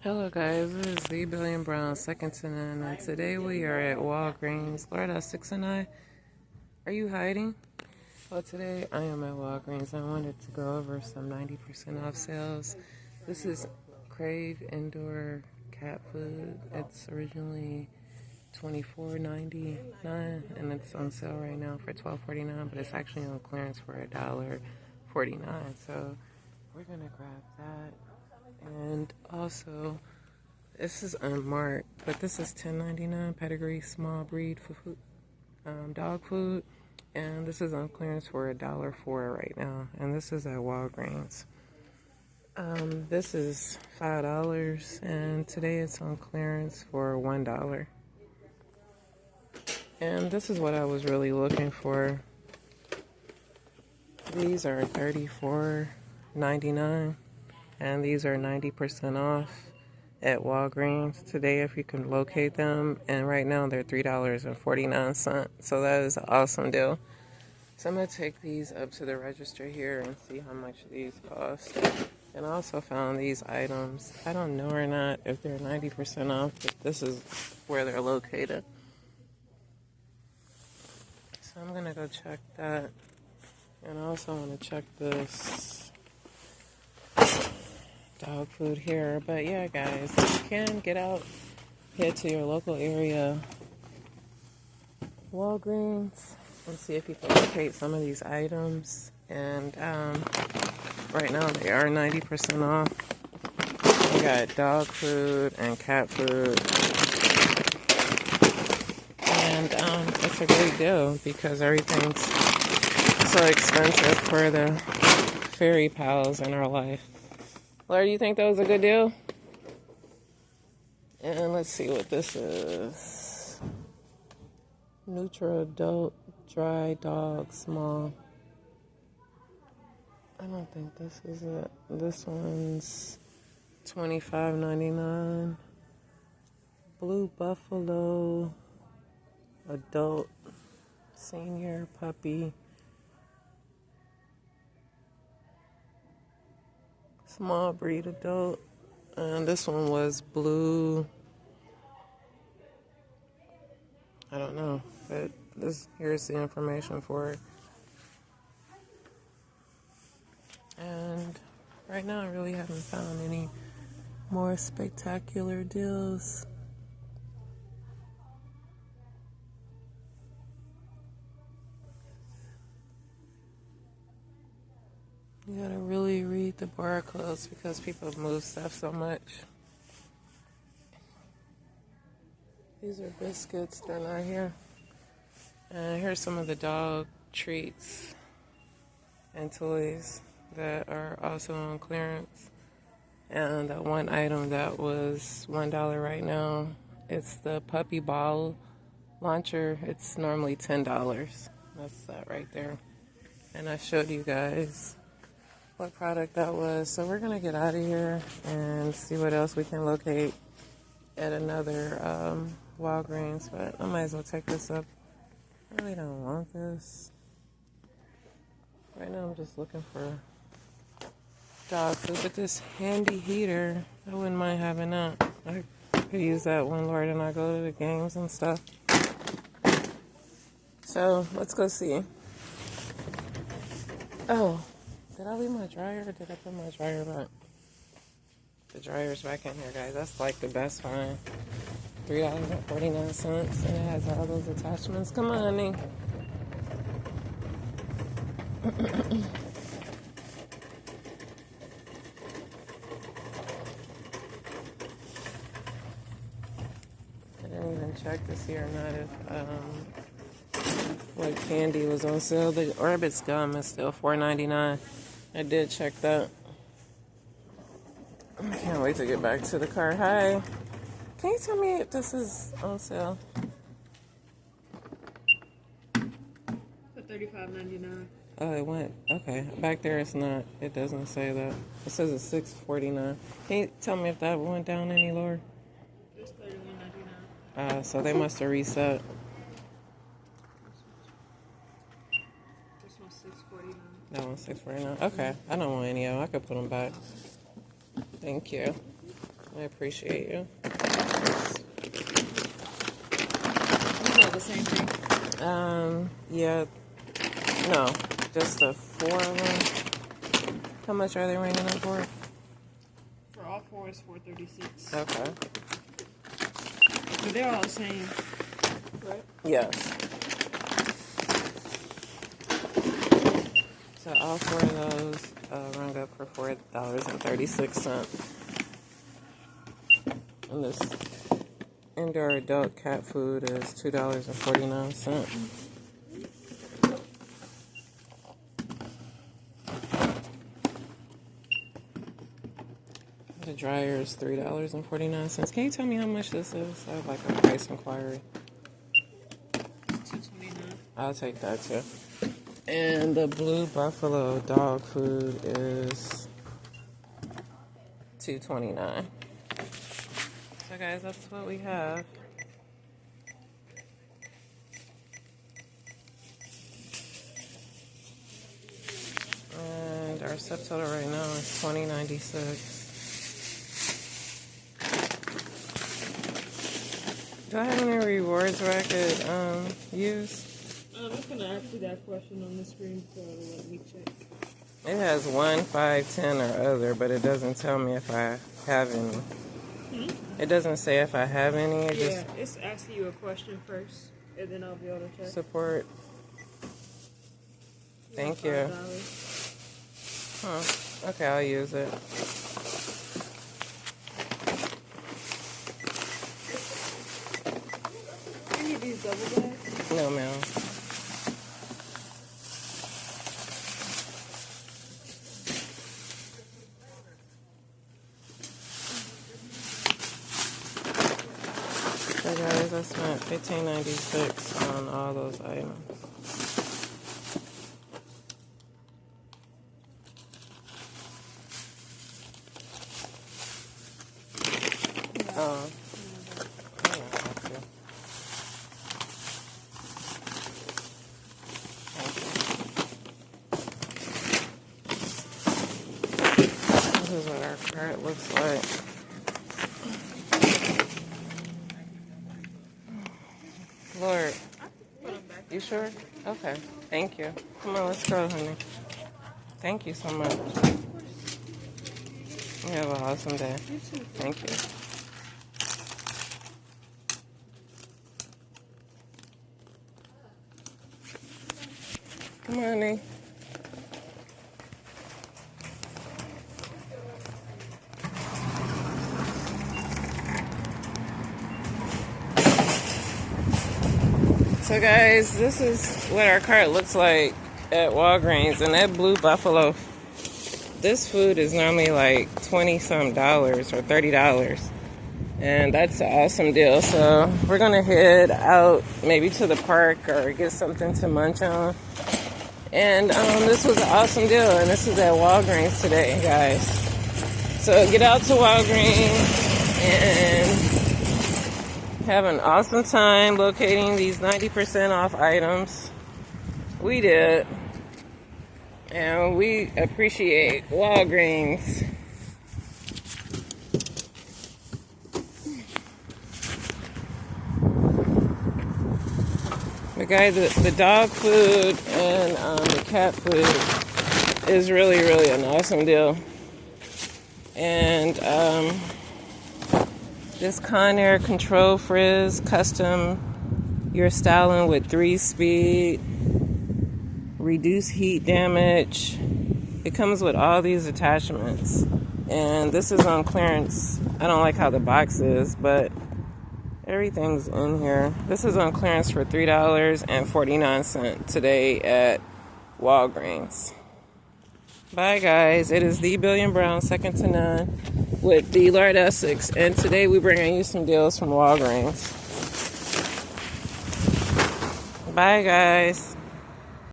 Hello guys, this is the Billion Brown, second to none, and today we are at Walgreens. Lord, 6 and I, are you hiding? Well, today I am at Walgreens. I wanted to go over some 90% off sales. This is Crave Indoor Cat Food. It's originally $24.99 and it's on sale right now for $12.49, but it's actually on clearance for $1.49. So we're gonna grab that. And also, this is unmarked, but this is $10.99 pedigree small breed for food, dog food, and this is on clearance for $1.04 right now. And this is at Walgreens. This is $5, and today it's on clearance for $1. And this is what I was really looking for. These are $34.99. And these are 90% off at Walgreens today if you can locate them. And right now they're $3.49. So that is an awesome deal. So I'm going to take these up to the register here and see how much these cost. And I also found these items. I don't know or not if they're 90% off, but this is where they're located. So I'm going to go check that. And I also want to check this dog food here. But yeah, guys, if you can get out, head to your local area Walgreens and see if you can locate some of these items. And right now they are 90% off. We got dog food and cat food, and it's a great deal because everything's so expensive for the fairy pals in our life. Laura, do you think that was a good deal? And let's see what this is. Nutra Adult Dry Dog Small. I don't think this is it. This one's $25.99. Blue Buffalo Adult Senior Puppy. Small breed adult, and this one was blue. I don't know, but here's the information for it. And right now I really haven't found any more spectacular deals. You gotta really read the barcodes because people move stuff so much. These are biscuits, they're not here. And here's some of the dog treats and toys that are also on clearance. And the one item that was $1 right now, it's the puppy ball launcher. It's normally $10. That's that right there. And I showed you guys what product that was. So we're gonna get out of here and see what else we can locate at another Walgreens, but I might as well take this up. I really don't want this right now. I'm just looking for dog food, but this handy heater, I wouldn't mind having that. I could use that when Lord and I go to the games and stuff. So let's go see. Oh, did I leave my dryer or did I put my dryer back? The dryer's back in here, guys. That's like the best find. $3.49, and it has all those attachments. Come on, honey. I didn't even check to see or not if what candy was on sale. The Orbit's gum is still $4.99. I did check that. I can't wait to get back to the car. Hi. Can you tell me if this is on sale? For $35.99. Oh, it went. Okay. Back there it's not. It doesn't say that. It says it's $6.49. Can you tell me if that went down any lower? It's $31.99. So they must have reset. This one's $6.49. That one's $6.49. Okay. I don't want any of them. I could put them back. Thank you. I appreciate you. These are the same thing. Yeah. No, just the 4 of them. How much are they ranging up for? For all 4 is $4.36. Okay. But they're all the same, right? Yes. So all 4 of those rung up for $4.36. And this indoor adult cat food is $2.49. The dryer is $3.49. Can you tell me how much this is? I have like a price inquiry. $2.29. I'll take that too. And the Blue Buffalo dog food is $2.29. So guys, that's what we have. And our subtotal right now is $20.96. Do I have any rewards where I could use? I'm just gonna ask you that question on the screen, so let me check. It has 1, 5, 10, or other, but it doesn't tell me if I have any. It doesn't say if I have any. It just it's asking you a question first, and then I'll be able to check. support. Thank you. $5. Huh. Okay, I'll use it. You need these double bags? No, ma'am. So guys, I spent $15.96 on all those items. Oh. This is what our cart looks like. Lord, you sure? Okay, thank you. Come on, let's go, honey. Thank you so much. You have an awesome day. Thank you. Come on, honey. So guys, this is what our cart looks like at Walgreens, and that Blue Buffalo, this food is normally like $20-some or $30, and that's an awesome deal. So we're gonna head out maybe to the park or get something to munch on. And this was an awesome deal, and this is at Walgreens today, guys. So get out to Walgreens and have an awesome time locating these 90% off items. We did. And we appreciate Walgreens. But guys, the dog food and the cat food is really, really an awesome deal. And this Conair Control Frizz Custom, you're styling with 3-speed, reduce heat damage. It comes with all these attachments, and this is on clearance. I don't like how the box is, but everything's in here. This is on clearance for $3.49 today at Walgreens. Bye guys, it is the Billion Brown, second to none, with the Lord Essex, and today we're bringing you some deals from Walgreens. Bye guys.